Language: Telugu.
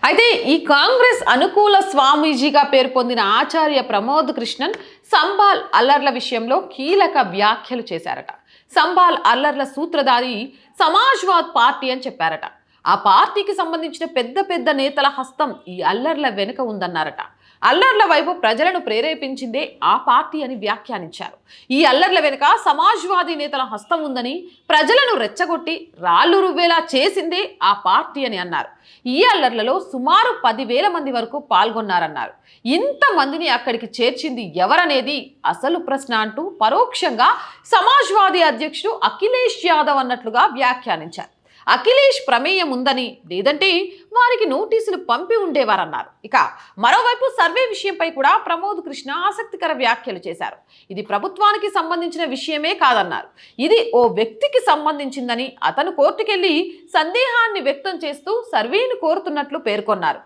అయితే ఈ కాంగ్రెస్ అనుకూల స్వామీజీగా పేరు పొందిన ఆచార్య ప్రమోద్ కృష్ణన్ సంబాల్ అల్లర్ల విషయంలో కీలక వ్యాఖ్యలు చేశారట. సంబాల్ అల్లర్ల సూత్రధారి సమాజ్వాద్ పార్టీ అని చెప్పారట. ఆ పార్టీకి సంబంధించిన పెద్ద పెద్ద నేతల హస్తం ఈ అల్లర్ల వెనుక ఉందన్నారట. అల్లర్ల వైపు ప్రజలను ప్రేరేపించిందే ఆ పార్టీ అని వ్యాఖ్యానించారు. ఈ అల్లర్ల వెనుక సమాజ్వాదీ నేతల హస్తం ఉందని, ప్రజలను రెచ్చగొట్టి రాళ్లు రువ్వేలా చేసిందే ఆ పార్టీ అని అన్నారు. ఈ అల్లర్లలో సుమారు 10,000 మంది వరకు పాల్గొన్నారన్నారు. ఇంతమందిని అక్కడికి చేర్చింది ఎవరనేది అసలు ప్రశ్న అంటూ పరోక్షంగా సమాజ్వాదీ అధ్యక్షుడు అఖిలేష్ యాదవ్ అన్నట్లుగా వ్యాఖ్యానించారు. అఖిలేష్ ప్రమేయం ఉందని, లేదంటే వారికి నోటీసులు పంపి ఉండేవారన్నారు. ఇక మరోవైపు సర్వే విషయంపై కూడా ప్రమోద్ కృష్ణ ఆసక్తికర వ్యాఖ్యలు చేశారు. ఇది ప్రభుత్వానికి సంబంధించిన విషయమే కాదన్నారు. ఇది ఓ వ్యక్తికి సంబంధించిందని, అతను కోర్టుకెళ్లి సందేహాన్ని వ్యక్తం చేస్తూ సర్వేను కోరుతున్నట్లు పేర్కొన్నారు.